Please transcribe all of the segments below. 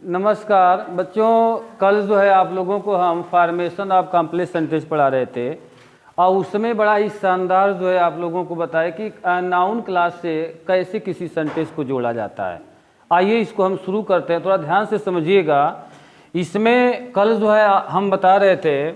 नमस्कार बच्चों। कल जो है आप लोगों को हम फॉर्मेशन ऑफ कॉम्प्लेक्स सेंटेंस पढ़ा रहे थे और उसमें बड़ा ही शानदार जो है आप लोगों को बताया कि नाउन क्लास से कैसे किसी सेंटेंस को जोड़ा जाता है। आइए इसको हम शुरू करते हैं, थोड़ा ध्यान से समझिएगा। इसमें कल जो है हम बता रहे थे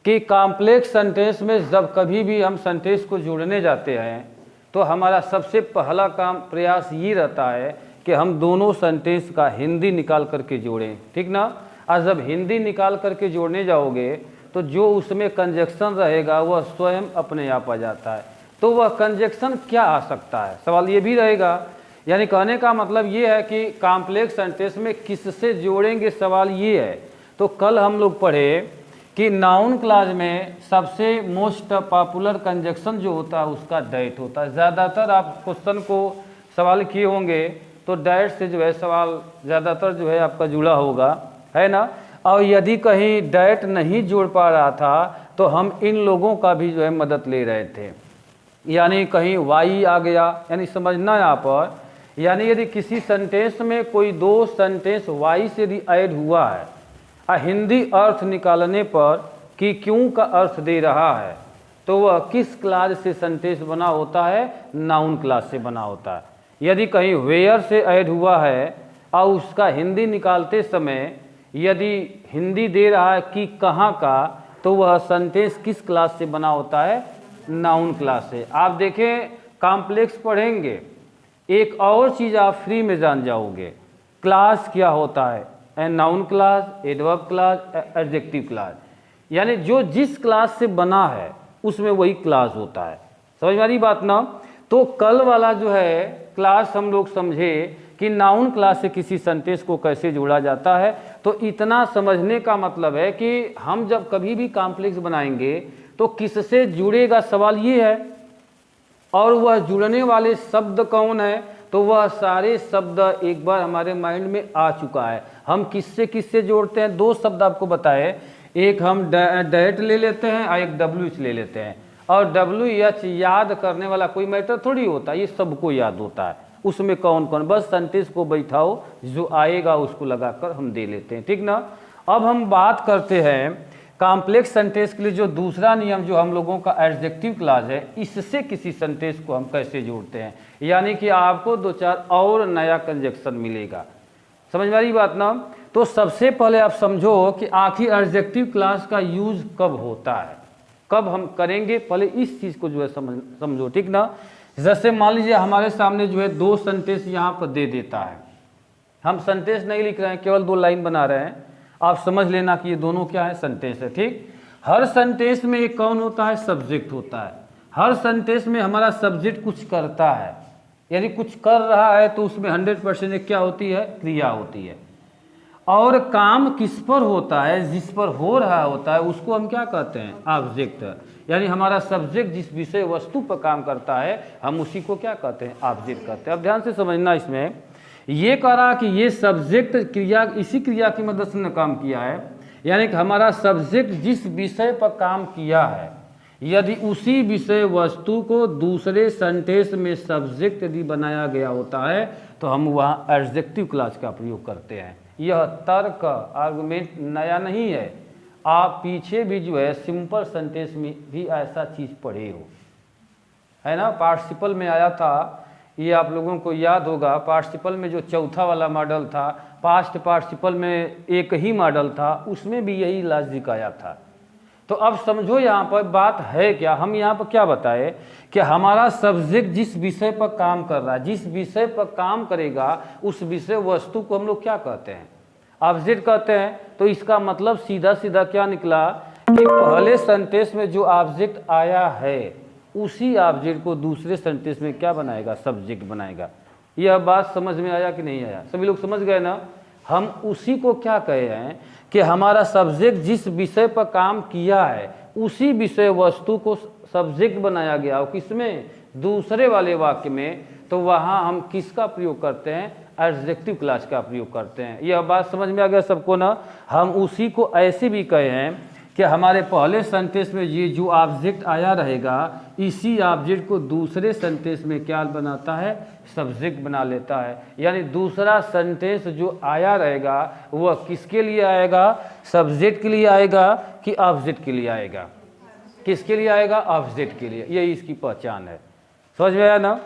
कि कॉम्प्लेक्स सेंटेंस में जब कभी भी हम सेंटेंस को जोड़ने जाते हैं तो हमारा सबसे पहला काम प्रयास ये रहता है कि हम दोनों सेंटेंस का हिंदी निकाल करके जोड़ें, ठीक ना। और जब हिंदी निकाल करके जोड़ने जाओगे तो जो उसमें कंजक्शन रहेगा वह स्वयं अपने आप आ जाता है। तो वह कंजक्शन क्या आ सकता है, सवाल ये भी रहेगा। यानी कहने का मतलब ये है कि कॉम्प्लेक्स सेंटेंस में किससे जोड़ेंगे, सवाल ये है। तो कल हम लोग पढ़े कि नाउन क्लास में सबसे मोस्ट पॉपुलर कंजक्शन जो होता है उसका डैट होता है। ज़्यादातर आप क्वेश्चन को सवाल किए होंगे तो डैट से जो है सवाल ज़्यादातर जो है आपका जुड़ा होगा, है ना। और यदि कहीं डैट नहीं जोड़ पा रहा था तो हम इन लोगों का भी जो है मदद ले रहे थे। यानी कहीं वाई आ गया, यानी समझना यहाँ पर, यानी यदि किसी सेंटेंस में कोई दो सेंटेंस वाई से यदि ऐड हुआ है और हिंदी अर्थ निकालने पर कि क्यों का अर्थ दे रहा है तो वह किस क्लास से सेंटेंस बना होता है, नाउन क्लास से बना होता है। यदि कहीं वेयर से ऐड हुआ है और उसका हिंदी निकालते समय यदि हिंदी दे रहा है कि कहाँ का, तो वह सेंटेंस किस क्लास से बना होता है, नाउन क्लास से। आप देखें कॉम्प्लेक्स पढ़ेंगे, एक और चीज़ आप फ्री में जान जाओगे, क्लास क्या होता है, noun class, adverb class, adjective class. यानी जो जिस क्लास से बना है उसमें वही क्लास होता है। समझ में आ रही बात ना। तो कल वाला जो है क्लास हम लोग समझे कि नाउन क्लास से किसी सेंटेंस को कैसे जोड़ा जाता है। तो इतना समझने का मतलब है कि हम जब कभी भी कॉम्प्लेक्स बनाएंगे तो किससे जुड़ेगा, सवाल ये है। और वह जुड़ने वाले शब्द कौन है, तो वह सारे शब्द एक बार हमारे माइंड में आ चुका है। हम किससे किससे जोड़ते हैं, दो शब्द आपको बताए, एक हम डैट ले लेते हैं और एक WH ले लेते हैं। और WH याद करने वाला कोई मैटर थोड़ी होता है, ये सबको याद होता है। उसमें कौन कौन, बस सेंटेंस को बैठाओ, जो आएगा उसको लगाकर हम दे लेते हैं, ठीक ना। अब हम बात करते हैं कॉम्प्लेक्स सेंटेंस के लिए जो दूसरा नियम जो हम लोगों का एडजेक्टिव क्लास है, इससे किसी सेंटेंस को हम कैसे जोड़ते हैं। यानी कि आपको दो चार और नया कंजक्शन मिलेगा। समझ में आ रही बात ना। तो सबसे पहले आप समझो कि आखिर एडजेक्टिव क्लास का यूज कब होता है, कब हम करेंगे, पहले इस चीज़ को जो है समझो, ठीक ना। जैसे मान लीजिए हमारे सामने जो है दो सेंटेंस यहाँ पर दे देता है, हम सेंटेंस नहीं लिख रहे हैं, केवल दो लाइन बना रहे हैं। आप समझ लेना कि ये दोनों क्या है, सेंटेंस है, ठीक। हर सेंटेंस में एक कौन होता है, सब्जेक्ट होता है। हर सेंटेंस में हमारा सब्जेक्ट कुछ करता है, यानी कुछ कर रहा है तो उसमें 100% क्या होती है, क्रिया होती है। और काम किस पर होता है, जिस पर हो रहा होता है उसको हम क्या कहते हैं, ऑब्जेक्ट। यानी हमारा सब्जेक्ट जिस विषय वस्तु पर काम करता है हम उसी को क्या कहते हैं, ऑब्जेक्ट कहते हैं। अब ध्यान से समझना, इसमें ये कह रहा कि ये सब्जेक्ट क्रिया, इसी क्रिया की मदद से काम किया है। यानी कि हमारा सब्जेक्ट जिस विषय पर काम किया है, यदि उसी विषय वस्तु को दूसरे सेंटेंस में सब्जेक्ट यदि बनाया गया होता है तो हम वहाँ एडजेक्टिव क्लास का प्रयोग करते हैं। यह तर्क आर्गुमेंट नया नहीं है, आप पीछे भी जो है सिंपल सेंटेंस में भी ऐसा चीज़ पढ़े हो, है ना। पार्टिसिपल में आया था, ये आप लोगों को याद होगा। पार्टिसिपल में जो चौथा वाला मॉडल था, पास्ट पार्टिसिपल में एक ही मॉडल था, उसमें भी यही लॉजिक आया था। तो अब समझो यहाँ पर बात है क्या, हम यहाँ पर क्या बताए कि हमारा सब्जेक्ट जिस विषय पर काम कर रहा है, जिस विषय पर काम करेगा उस विषय वस्तु को हम लोग क्या कहते हैं, ऑब्जेक्ट कहते हैं। तो इसका मतलब सीधा सीधा क्या निकला कि पहले सेंटेंस में जो ऑब्जेक्ट आया है उसी ऑब्जेक्ट को दूसरे सेंटेंस में क्या बनाएगा, सब्जेक्ट बनाएगा। यह बात समझ में आया कि नहीं आया, सभी लोग समझ गए ना। हम उसी को क्या कहे हैं कि हमारा सब्जेक्ट जिस विषय पर काम किया है उसी विषय वस्तु को सब्जेक्ट बनाया गया हो, किसमें, दूसरे वाले वाक्य में, तो वहाँ हम किसका प्रयोग करते हैं, एडजेक्टिव क्लास का प्रयोग करते हैं। यह बात समझ में आ गया सबको ना। हम उसी को ऐसे भी कहे हैं कि हमारे पहले सेंटेंस में ये जो ऑब्जेक्ट आया रहेगा, इसी ऑब्जेक्ट को दूसरे सेंटेंस में क्या बनाता है, सब्जेक्ट बना लेता है। यानी दूसरा सेंटेंस जो आया रहेगा वह किसके लिए आएगा, सब्जेक्ट के लिए आएगा कि ऑब्जेक्ट के लिए आएगा, किसके लिए आएगा, ऑब्जेक्ट के लिए। यही इसकी पहचान है, समझ में आया ना।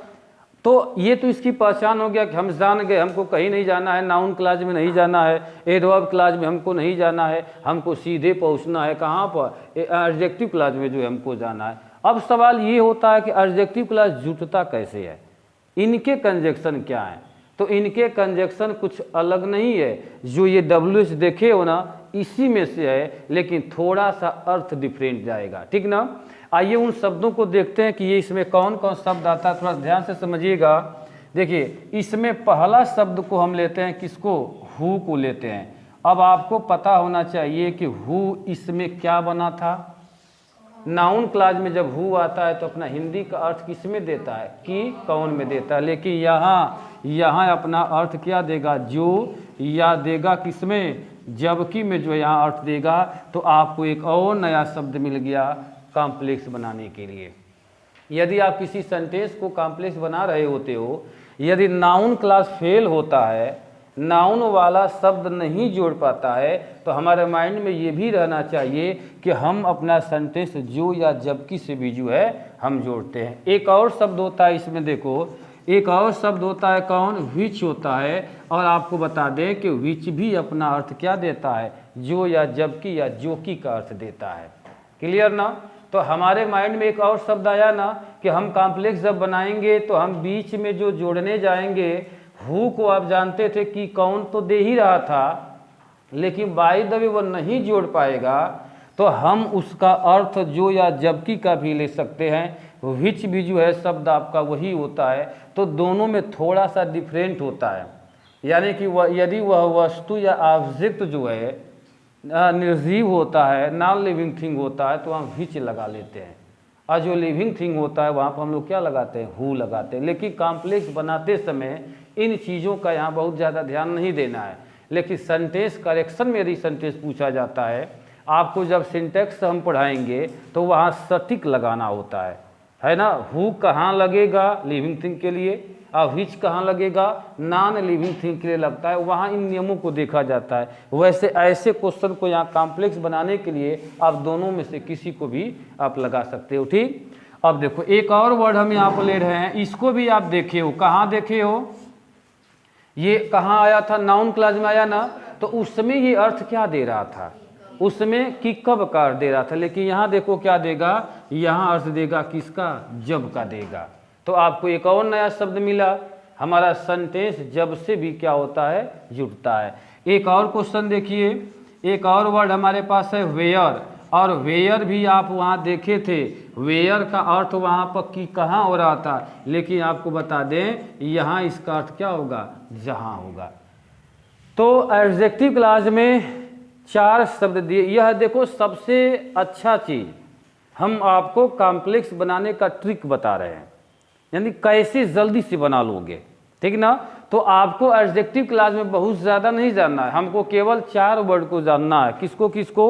तो ये तो इसकी पहचान हो गया कि हम जान गए, हमको कहीं नहीं जाना है, नाउन क्लास में नहीं जाना है, एडवर्ब क्लास में हमको नहीं जाना है, हमको सीधे पहुंचना है कहाँ पर, एडजेक्टिव क्लास में जो है हमको जाना है। अब सवाल ये होता है कि एडजेक्टिव क्लास जुटता कैसे है, इनके कंजक्शन क्या हैं। तो इनके कंजक्शन कुछ अलग नहीं है, जो ये WH देखे हो ना इसी में से है, लेकिन थोड़ा सा अर्थ डिफरेंट जाएगा, ठीक ना। आइए उन शब्दों को देखते हैं कि ये इसमें कौन कौन शब्द आता है, थोड़ा ध्यान से समझिएगा। देखिए इसमें पहला शब्द को हम लेते हैं किसको, हु को लेते हैं। अब आपको पता होना चाहिए कि हु इसमें क्या बना था, नाउन क्लास में जब हु आता है तो अपना हिंदी का अर्थ किस में देता है, कि कौन में देता है, लेकिन यहाँ अपना अर्थ क्या देगा, जो या देगा किसमें, जबकि में जो यहाँ अर्थ देगा। तो आपको एक और नया शब्द मिल गया कॉम्प्लेक्स बनाने के लिए। यदि आप किसी सेंटेंस को कॉम्प्लेक्स बना रहे होते हो, यदि नाउन क्लास फेल होता है, नाउन वाला शब्द नहीं जोड़ पाता है, तो हमारे माइंड में ये भी रहना चाहिए कि हम अपना सेंटेंस जो या जबकि से भी जो है हम जोड़ते हैं। एक और शब्द होता है इसमें, देखो एक और शब्द होता है कौन, विच होता है। और आपको बता दें कि विच भी अपना अर्थ क्या देता है, जो या जबकि या जो की का अर्थ देता है। क्लियर ना। तो हमारे माइंड में एक और शब्द आया ना कि हम कॉम्प्लेक्स जब बनाएंगे तो हम बीच में जो जोड़ने जाएंगे, हु को आप जानते थे कि कौन तो दे ही रहा था, लेकिन बाय द वे वो नहीं जोड़ पाएगा, तो हम उसका अर्थ जो या जबकि का भी ले सकते हैं। विच भी जो है शब्द आपका वही होता है, तो दोनों में थोड़ा सा डिफरेंट होता है। यानी कि यदि वह वस्तु या ऑब्जेक्ट जो है निर्जीव होता है, नॉन लिविंग थिंग होता है, तो हम विच लगा लेते हैं, और जो लिविंग थिंग होता है वहाँ पर हम लोग क्या लगाते हैं, हु लगाते हैं। लेकिन कॉम्प्लेक्स बनाते समय इन चीज़ों का यहाँ बहुत ज़्यादा ध्यान नहीं देना है। लेकिन सेंटेंस करेक्शन में यदि सेंटेंस पूछा जाता है, आपको जब सिंटैक्स हम पढ़ाएंगे तो वहाँ सटीक लगाना होता है ना। हु कहाँ लगेगा, लिविंग थिंग के लिए, और विच कहाँ लगेगा, नॉन लिविंग थिंग के लिए लगता है। वहाँ इन नियमों को देखा जाता है। वैसे ऐसे क्वेश्चन को यहाँ कॉम्प्लेक्स बनाने के लिए आप दोनों में से किसी को भी आप लगा सकते हो, ठीक। अब देखो एक और वर्ड हम यहाँ पर ले रहे हैं, इसको भी आप देखे हो, कहाँ देखे हो, ये कहाँ आया था, नाउन क्लास में आया ना। तो उसमें ये अर्थ क्या दे रहा था, उसमें कि कब का अर्थ दे रहा था, लेकिन यहाँ देखो क्या देगा, यहाँ अर्थ देगा किसका, जब का देगा। तो आपको एक और नया शब्द मिला, हमारा सेंटेंस जब से भी क्या होता है, जुड़ता है। एक और क्वेश्चन देखिए, एक और वर्ड हमारे पास है वेयर, और वेयर भी आप वहाँ देखे थे, वेयर का अर्थ वहाँ पर कि कहाँ हो रहा था, लेकिन आपको बता दें यहाँ इसका अर्थ क्या होगा, जहाँ होगा। तो एडजेक्टिव क्लास में 4 शब्द दिए। यह देखो सबसे अच्छा चीज़ हम आपको कॉम्प्लेक्स बनाने का ट्रिक बता रहे हैं, यानी कैसे जल्दी से बना लोगे, ठीक ना। तो आपको एडजेक्टिव क्लास में बहुत ज़्यादा नहीं जानना है, हमको केवल 4 वर्ड को जानना है। किसको किसको,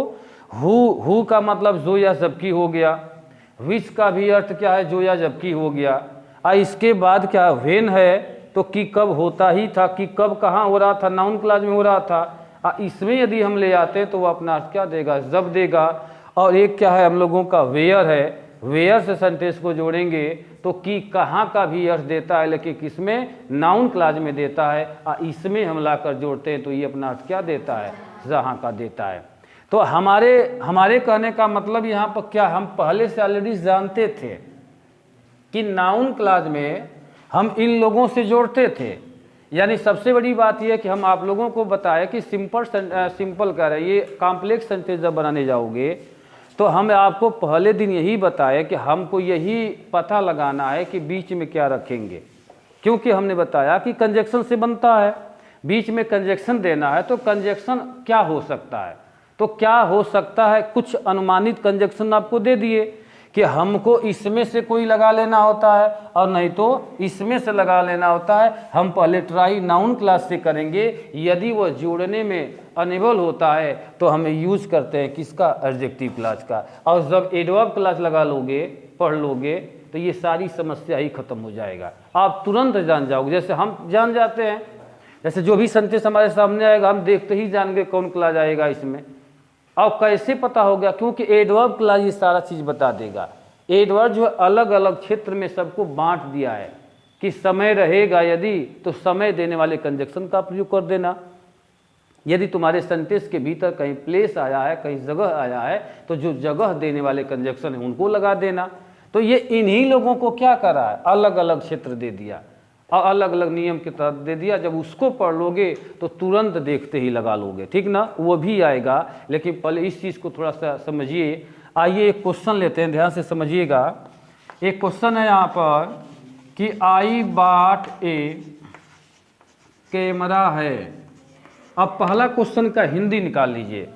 हु का मतलब जो या जबकि हो गया, विच का भी अर्थ क्या है, जो या जबकि हो गया, और इसके बाद क्या व्हेन है, तो कि कब होता ही था, कि कब कहाँ हो रहा था, नाउन क्लास में हो रहा था। इसमें यदि हम ले आते हैं तो वो अपना अर्थ क्या देगा, जब देगा। और एक क्या है हम लोगों का वेयर है, वेयर से सेंटेंस को जोड़ेंगे तो कि कहाँ का भी अर्थ देता है, लेकिन किसमें, नाउन क्लास में देता है, और इसमें हम लाकर जोड़ते हैं तो ये अपना अर्थ क्या देता है, जहाँ का देता है। तो हमारे कहने का मतलब यहाँ पर क्या, हम पहले से ऑलरेडी जानते थे कि नाउन क्लास में हम इन लोगों से जोड़ते थे। यानी सबसे बड़ी बात यह है कि हम आप लोगों को बताएं कि सिंपल कह रहे हैं, ये कॉम्प्लेक्स सेंटेंस जब बनाने जाओगे तो हम आपको पहले दिन यही बताया कि हमको यही पता लगाना है कि बीच में क्या रखेंगे, क्योंकि हमने बताया कि कंजक्शन से बनता है, बीच में कंजक्शन देना है। तो कंजक्शन क्या हो सकता है, तो क्या हो सकता है, कुछ अनुमानित कंजक्शन आपको दे दिए कि हमको इसमें से कोई लगा लेना होता है और नहीं तो इसमें से लगा लेना होता है। हम पहले ट्राई नाउन क्लास से करेंगे, यदि वो जोड़ने में अनेबल होता है तो हमें यूज करते हैं किसका, एडजेक्टिव क्लास का। और जब एडवर्ब क्लास लगा लोगे, पढ़ लोगे, तो ये सारी समस्या ही खत्म हो जाएगा, आप तुरंत जान जाओगे। जैसे हम जान जाते हैं, जैसे जो भी सेंटेंस हमारे सामने आएगा हम देखते ही जानेंगे कौन क्लास आएगा इसमें। अब कैसे पता हो गया, क्योंकि एडवर्ब क्लास ये सारा चीज़ बता देगा। एडवर्ब जो अलग अलग क्षेत्र में सबको बांट दिया है कि समय रहेगा यदि, तो समय देने वाले कंजक्शन का प्रयोग कर देना। यदि तुम्हारे सेंटेंस के भीतर कहीं प्लेस आया है, कहीं जगह आया है, तो जो जगह देने वाले कंजक्शन है उनको लगा देना। तो ये इन्हीं लोगों को क्या करा है, अलग अलग क्षेत्र दे दिया और अलग अलग नियम के तहत दे दिया। जब उसको पढ़ लोगे तो तुरंत देखते ही लगा लोगे, ठीक ना, वो भी आएगा। लेकिन पहले इस चीज़ को थोड़ा सा समझिए। आइए एक क्वेश्चन लेते हैं, ध्यान से समझिएगा। एक क्वेश्चन है यहाँ पर कि आई बॉट ए कैमरा है। अब पहला क्वेश्चन का हिंदी निकाल लीजिए।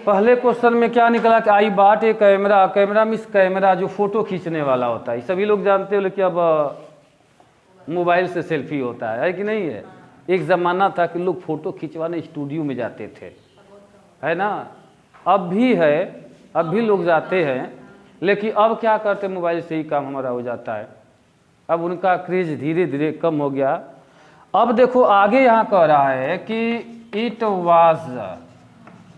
पहले क्वेश्चन में क्या निकला कि I bought A camera. Camera means camera जो फोटो खींचने वाला होता है, सभी लोग जानते हो, लेकिन अब मोबाइल से सेल्फी होता है कि नहीं है। एक ज़माना था कि लोग फ़ोटो खिंचवाने स्टूडियो में जाते थे, है ना। अब भी है, अब भी लोग जाते हैं, लेकिन अब क्या करते, मोबाइल से ही काम हमारा हो जाता है। अब उनका क्रेज धीरे धीरे कम हो गया। अब देखो आगे यहाँ कह रहा है कि इट वाज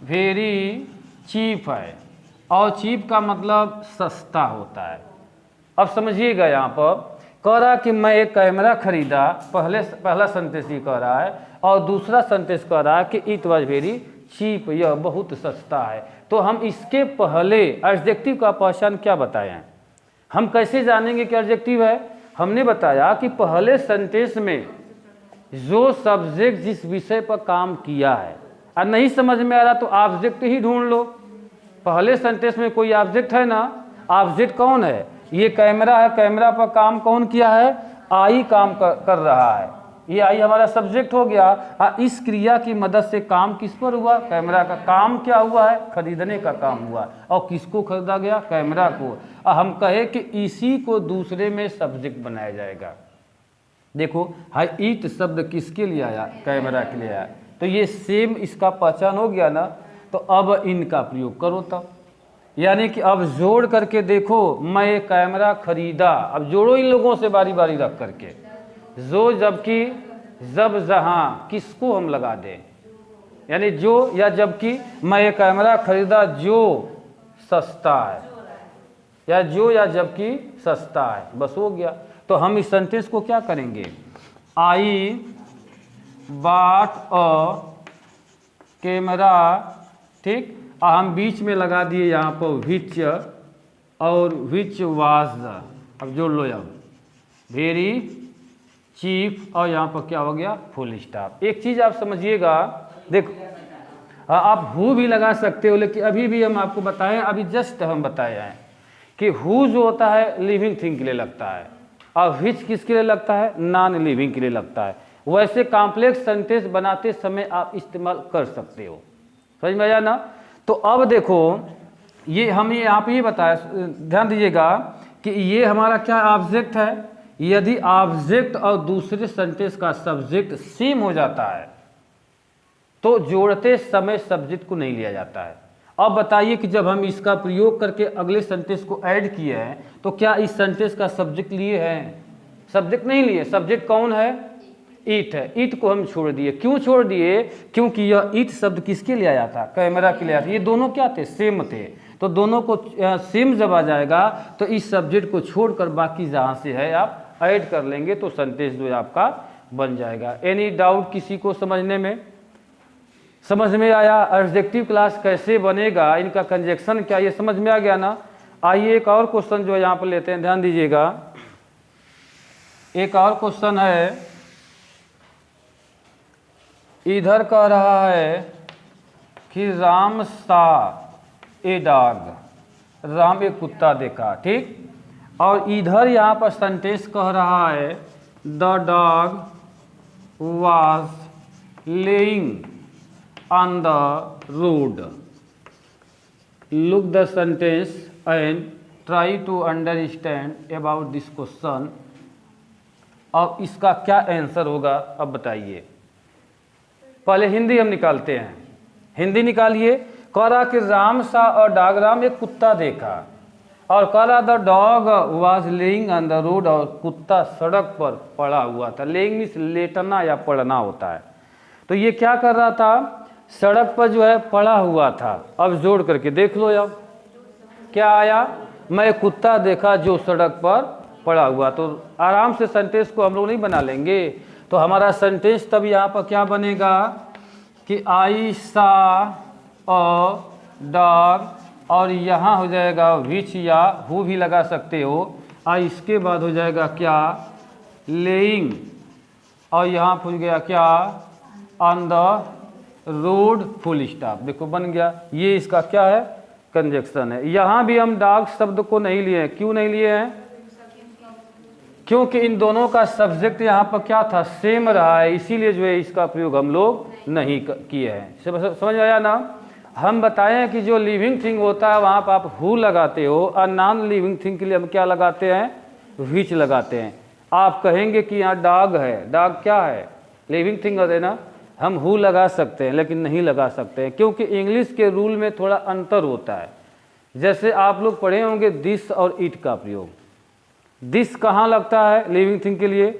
वेरी चीप है, और चीप का मतलब सस्ता होता है। अब समझिएगा, यहाँ पर कह रहा कि मैं एक कैमरा खरीदा, पहला सेंटेंस ही कह रहा है, और दूसरा सेंटेंस कह रहा है कि इट वाज वेरी चीप, यह बहुत सस्ता है। तो हम इसके पहले एडजेक्टिव का पहचान क्या बताए हैं, हम कैसे जानेंगे कि एडजेक्टिव है। हमने बताया कि पहले सेंटेंस में जो सब्जेक्ट जिस विषय पर काम किया है, और नहीं समझ में आ रहा तो ऑब्जेक्ट ही ढूंढ लो। पहले सेंटेंस में कोई ऑब्जेक्ट है ना, ऑब्जेक्ट कौन है, ये कैमरा है। कैमरा पर काम कौन किया है, आई काम कर रहा है, ये आई हमारा सब्जेक्ट हो गया। इस क्रिया की मदद से काम किस पर हुआ, कैमरा का काम क्या हुआ है, खरीदने का काम हुआ। और किसको खरीदा गया, कैमरा को। हम कहे कि इसी को दूसरे में सब्जेक्ट बनाया जाएगा। देखो हाई ईट शब्द किसके लिए आया, कैमरा के लिए आया। तो ये सेम इसका पहचान हो गया ना। तो अब इनका प्रयोग करो तब, यानी कि अब जोड़ करके देखो, मैं एक कैमरा खरीदा। अब जोड़ो इन लोगों से बारी बारी रख करके, जो, जबकि, जब, जहां, किसको हम लगा दें, यानी जो या जबकि। मैं एक कैमरा खरीदा जो सस्ता है, या जो या जबकि सस्ता है, बस हो गया। तो हम इस सेंटेंस को क्या करेंगे, आई बॉट अ कैमरा, ठीक। हम बीच में लगा दिए यहाँ पर विच और विच वाज। अब जोड़ लो, अब वेरी चीप, और यहाँ पर क्या हो गया, फुल स्टॉप। एक चीज़ आप समझिएगा, देखो आप हु भी लगा सकते हो, लेकिन अभी भी हम आपको बताएं, अभी जस्ट हम बताए हैं कि हु जो होता है लिविंग थिंग के लिए लगता है, और विच किसके लिए लगता है, नॉन लिविंग के लिए लगता है। वैसे कॉम्प्लेक्स सेंटेंस बनाते समय आप इस्तेमाल कर सकते हो, समझ में आया ना। तो अब देखो ये हम यहाँ पे ये बताया, ध्यान दीजिएगा कि ये हमारा क्या ऑब्जेक्ट है। यदि ऑब्जेक्ट और दूसरे सेंटेंस का सब्जेक्ट सेम हो जाता है तो जोड़ते समय सब्जेक्ट को नहीं लिया जाता है। अब बताइए कि जब हम इसका प्रयोग करके अगले सेंटेंस को ऐड किए हैं तो क्या इस सेंटेंस का सब्जेक्ट लिए हैं, सब्जेक्ट नहीं लिए। सब्जेक्ट कौन है, ईट है। ईट को हम छोड़ दिए, क्यों छोड़ दिए, क्योंकि यह ईट शब्द किसके लिए आया था, कैमरा के लिए आया था। ये दोनों क्या थे, सेम थे। तो दोनों को सेम जब आ जाएगा तो इस सब्जेक्ट को छोड़कर बाकी जहाँ से है आप ऐड कर लेंगे तो सेंटेंस जो है आपका बन जाएगा। एनी डाउट किसी को समझने में, समझ में आया एडजेक्टिव क्लास कैसे बनेगा, इनका कंजक्शन क्या, ये समझ में आ गया ना। आइए एक और क्वेश्चन जो है यहाँ पर लेते हैं, ध्यान दीजिएगा। एक और क्वेश्चन है, इधर कह रहा है कि राम सा ए डॉग, राम एक कुत्ता देखा, ठीक। और इधर यहाँ पर सेंटेंस कह रहा है the dog was laying on the road. Look the sentence and try to understand about this question. अब इसका क्या आंसर होगा अब बताइए। पहले हिंदी हम निकालते हैं, हिंदी निकालिए। कह रहा कि राम सा और डागराम एक कुत्ता देखा, और कह रहा the dog was laying on the road, और कुत्ता सड़क पर पड़ा हुआ था। लेइंग मीन्स लेटना या पड़ना होता है। तो ये क्या कर रहा था, सड़क पर जो है पड़ा हुआ था। अब जोड़ करके देख लो, अब क्या आया, मैं कुत्ता देखा जो सड़क पर पड़ा हुआ। तो आराम से सेंटेंस को हम लोग नहीं बना लेंगे। तो हमारा सेंटेंस तब यहाँ पर क्या बनेगा कि आई सा अ डॉग, और यहाँ हो जाएगा विच या हु भी लगा सकते हो। और इसके बाद हो जाएगा क्या, लेइंग, और यहाँ हो गया क्या, on the road full stop. देखो बन गया, ये इसका क्या है, कंजक्शन है। यहाँ भी हम डॉग शब्द को नहीं लिए हैं। क्यों नहीं लिए हैं, क्योंकि इन दोनों का सब्जेक्ट यहाँ पर क्या था, सेम रहा है, इसीलिए जो है इसका प्रयोग हम लोग नहीं किए हैं। समझ आया ना। हम बताएं कि जो लिविंग थिंग होता है वहाँ पर आप हु लगाते हो, और नॉन लिविंग थिंग के लिए हम क्या लगाते हैं, विच लगाते हैं। आप कहेंगे कि यहाँ डॉग है, डॉग क्या है, लिविंग थिंग है ना, हम हु लगा सकते हैं लेकिन नहीं लगा सकते हैं, क्योंकि इंग्लिश के रूल में थोड़ा अंतर होता है। जैसे आप लोग पढ़े होंगे दिस और इट का प्रयोग। दिस कहाँ लगता है लिविंग थिंग के लिए,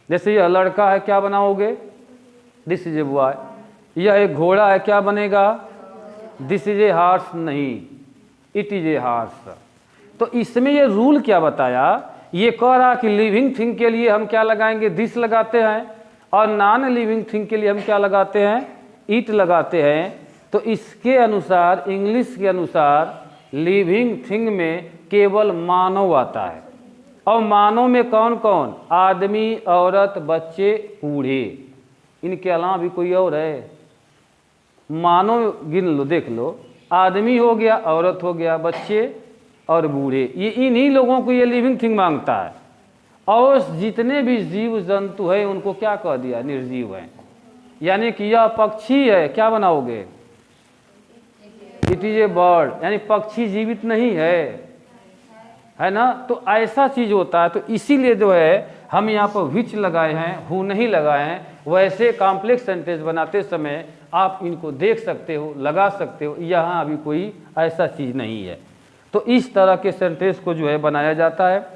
जैसे यह लड़का है क्या बनाओगे, दिस इज ए बॉय। यह एक घोड़ा है क्या बनेगा, दिस इज ए हॉर्स, नहीं इट इज ए हॉर्स। तो इसमें ये रूल क्या बताया, ये कह रहा कि लिविंग थिंग के लिए हम क्या लगाएंगे, दिस लगाते हैं, और नॉन लिविंग थिंग के लिए हम क्या लगाते हैं, इट लगाते हैं। तो इसके अनुसार, इंग्लिश के अनुसार, लिविंग थिंग में केवल मानव आता है। और मानव में कौन कौन, आदमी, औरत, बच्चे, बूढ़े, इनके अलावा भी कोई और है, मानव गिन लो, देख लो, आदमी हो गया, औरत हो गया, बच्चे और बूढ़े, ये इन्हीं लोगों को ये लिविंग थिंग मांगता है। और जितने भी जीव जंतु है उनको क्या कह दिया, निर्जीव है। यानी कि यह पक्षी है, क्या बनाओगे, इट इज ए बर्ड, यानी पक्षी जीवित नहीं है ना। तो ऐसा चीज होता है। तो इसीलिए जो है हम यहाँ पर विच लगाए हैं, हु नहीं लगाए हैं। वैसे कॉम्प्लेक्स सेंटेंस बनाते समय आप इनको देख सकते हो, लगा सकते हो, यहाँ अभी कोई ऐसा चीज नहीं है। तो इस तरह के सेंटेंस को जो है बनाया जाता है।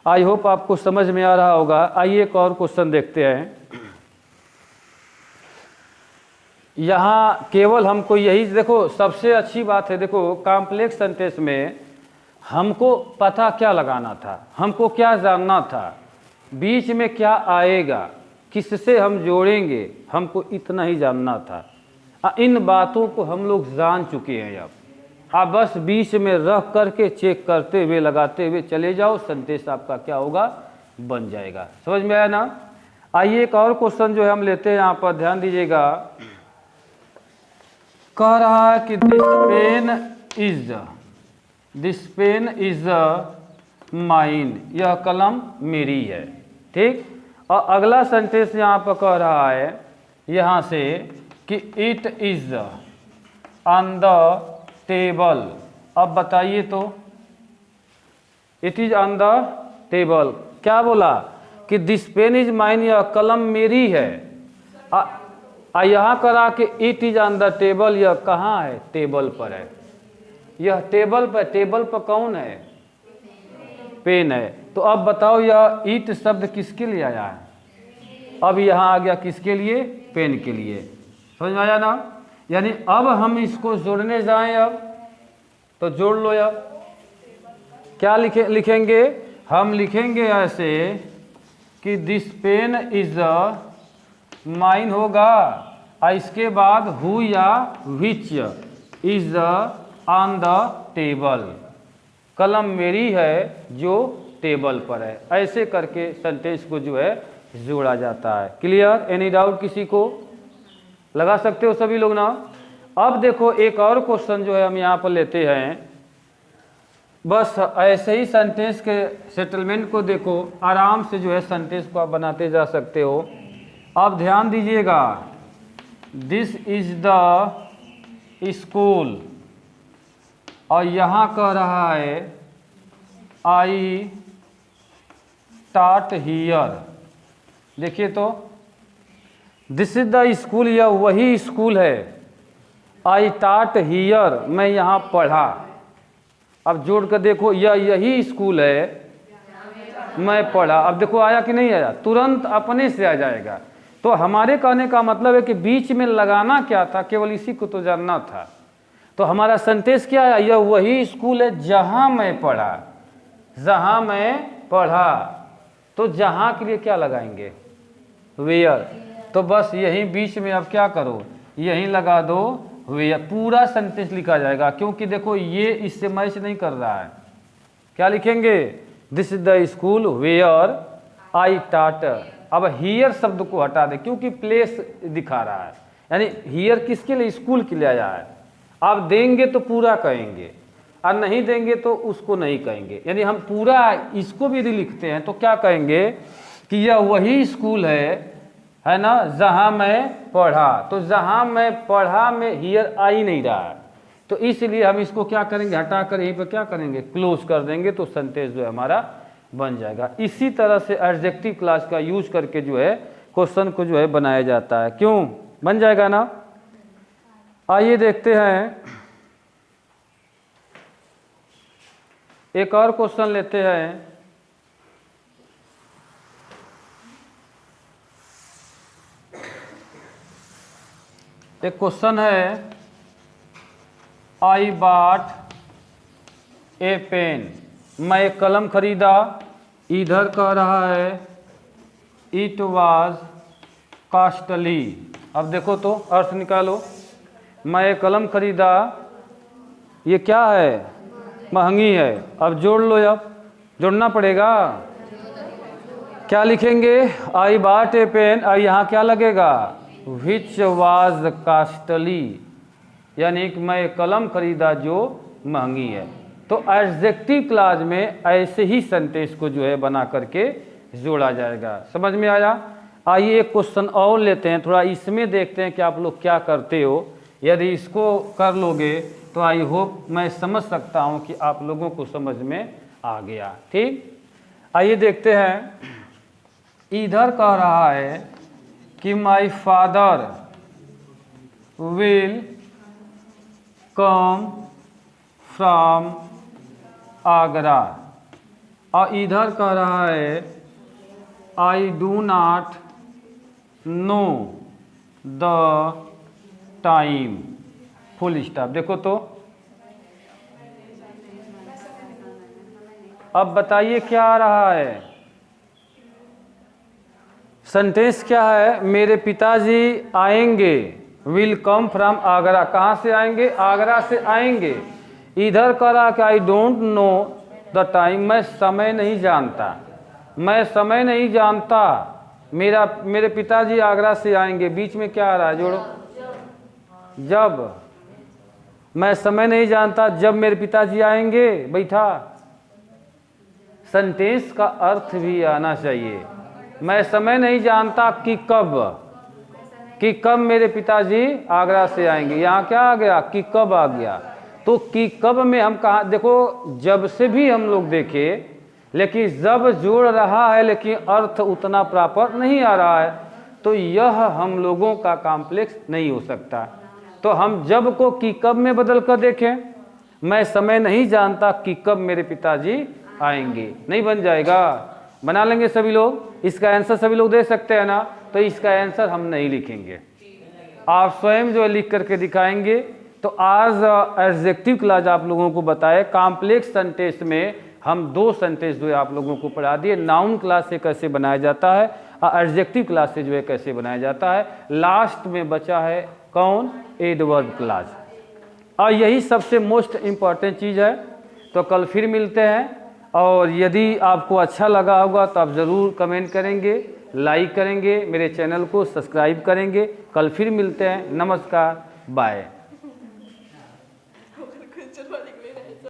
आई होप आपको समझ में आ रहा होगा। आइए एक और क्वेश्चन देखते हैं। यहाँ केवल हमको यही, देखो सबसे अच्छी बात है, देखो कॉम्प्लेक्स सेंटेंस में हमको पता क्या लगाना था, हमको क्या जानना था, बीच में क्या आएगा, किससे हम जोड़ेंगे, हमको इतना ही जानना था। इन बातों को हम लोग जान चुके हैं। अब आप बस बीच में रख करके चेक करते हुए, लगाते हुए चले जाओ, सेंटेंस आपका क्या होगा, बन जाएगा। समझ में आया ना। आइए एक और क्वेश्चन जो है हम लेते हैं, यहाँ पर ध्यान दीजिएगा। कह रहा है कि दिस पेन इज माइन, यह कलम मेरी है, ठीक। और अगला सेंटेंस यहाँ पर कह रहा है यहाँ से कि it is on the table. अब बताइए तो, it is on the table, क्या बोला कि दिस पेन इज माइन, यह कलम मेरी है। यहाँ करा कि it is on the table, यह कहाँ है, टेबल पर है। यह टेबल पर कौन है, पेन है। तो अब बताओ यह ईट शब्द किसके लिए आया है, अब यहाँ आ गया किसके लिए, पेन के लिए। समझ में आया ना। यानी अब हम इसको जोड़ने जाएं, अब तो जोड़ लो। अब क्या लिखेंगे, हम लिखेंगे ऐसे कि दिस पेन इज माइन होगा, और इसके बाद हु या which is on the table, कलम मेरी है जो टेबल पर है। ऐसे करके सेंटेंस को जो है जोड़ा जाता है। क्लियर, एनी डाउट किसी को, लगा सकते हो सभी लोग ना। अब देखो एक और क्वेश्चन जो है हम यहाँ पर लेते हैं। बस ऐसे ही सेंटेंस के सेटलमेंट को देखो, आराम से जो है सेंटेंस को आप बनाते जा सकते हो। अब ध्यान दीजिएगा, दिस इज द स्कूल, और यहाँ कह रहा है आई टाट हियर। देखिए तो दिस इज द स्कूल, यह वही स्कूल है। आई टाट हियर, मैं यहाँ पढ़ा। अब जोड़ कर देखो, यह यही स्कूल है, मैं पढ़ा। अब देखो आया कि नहीं आया, तुरंत अपने से आ जाएगा। तो हमारे कहने का मतलब है कि बीच में लगाना क्या था, केवल इसी को तो जानना था। तो हमारा सेंटेंस क्या है, यह वही स्कूल है जहाँ मैं पढ़ा। जहाँ मैं पढ़ा, तो जहाँ के लिए क्या लगाएंगे, वेयर। तो बस यही बीच में अब क्या करो, यहीं लगा दो वेयर, पूरा सेंटेंस लिखा जाएगा। क्योंकि देखो ये इससे मैच नहीं कर रहा है। क्या लिखेंगे, this is the school where I taught. अब हियर शब्द को हटा दे क्योंकि प्लेस दिखा रहा है, यानी हियर किसके लिए, स्कूल के लिए आया है। आप देंगे तो पूरा कहेंगे और नहीं देंगे तो उसको नहीं कहेंगे। यानी हम पूरा इसको भी यदि लिखते हैं तो क्या कहेंगे कि यह वही स्कूल है ना, जहाँ मैं पढ़ा। तो जहाँ मैं पढ़ा में हियर आ ही नहीं रहा है, तो इसलिए हम इसको क्या करेंगे, हटा कर यहीं पर क्या करेंगे, क्लोज कर देंगे। तो सेंटेंस जो है हमारा बन जाएगा। इसी तरह से एडजेक्टिव क्लास का यूज करके जो है क्वेश्चन को जो है बनाया जाता है। क्यों बन जाएगा ना। आइए देखते हैं, एक और क्वेश्चन लेते हैं। एक क्वेश्चन है, आई बॉट ए पेन। मैं एक कलम खरीदा। इधर कह रहा है इट वाज कॉस्टली। अब देखो तो अर्थ निकालो। मैं एक कलम खरीदा, ये क्या है, महंगी है। अब जोड़ लो, अब जोड़ना पड़ेगा। क्या लिखेंगे, आई बॉट ए पेन, और यहाँ क्या लगेगा, विच वाज कॉस्टली, यानी कि मैं एक कलम खरीदा जो महंगी है। तो एडजेक्टिव क्लॉज में ऐसे ही सेंटेंस को जो है बना करके जोड़ा जाएगा। समझ में आया। आइए एक क्वेश्चन और लेते हैं, थोड़ा इसमें देखते हैं कि आप लोग क्या करते हो। यदि इसको कर लोगे तो आई होप मैं समझ सकता हूं कि आप लोगों को समझ में आ गया। ठीक, आइए देखते हैं। इधर कह रहा है कि my father will come from Agra, और इधर कह रहा है I do not know the time, full stop. देखो तो अब बताइए क्या आ रहा है, सेंटेंस क्या है, मेरे पिताजी आएंगे, विल कम फ्रॉम आगरा। कहाँ से आएंगे, आगरा से आएंगे। इधर करा कि I don't know the time, मैं समय नहीं जानता, मैं समय नहीं जानता, मेरे पिताजी आगरा से आएंगे। बीच में क्या आ रहा है, जोड़ो, जब। मैं समय नहीं जानता जब मेरे पिताजी आएंगे, बैठा। सेंटेंस का अर्थ भी आना चाहिए। मैं समय नहीं जानता कि कब मेरे पिताजी आगरा से आएंगे। यहाँ क्या आ गया, कि कब आ गया। तो कि कब में हम कहा, देखो जब से भी हम लोग देखे, लेकिन जब जोड़ रहा है लेकिन अर्थ उतना प्रॉपर नहीं आ रहा है, तो यह हम लोगों का कॉम्प्लेक्स नहीं हो सकता। तो हम जब को कि कब में बदल कर देखें, मैं समय नहीं जानता कि कब मेरे पिताजी आएंगे, नहीं बन जाएगा। बना लेंगे सभी लोग, इसका आंसर सभी लोग दे सकते हैं ना। तो इसका आंसर हम नहीं लिखेंगे, आप स्वयं जो लिख करके दिखाएंगे। तो आज एडजेक्टिव क्लॉज आप लोगों को बताए। कॉम्प्लेक्स सेंटेंस में हम 2 सेंटेंस जो है आप लोगों को पढ़ा दिए। नाउन क्लास से कैसे बनाया जाता है और एडजेक्टिव क्लास से जो है कैसे बनाया जाता है। लास्ट में बचा है कौन, एडवर्ब क्लॉज, और यही सबसे मोस्ट इम्पॉर्टेंट चीज़ है। तो कल फिर मिलते हैं, और यदि आपको अच्छा लगा होगा तो आप ज़रूर कमेंट करेंगे, लाइक करेंगे, मेरे चैनल को सब्सक्राइब करेंगे। कल फिर मिलते हैं। नमस्कार, बाय।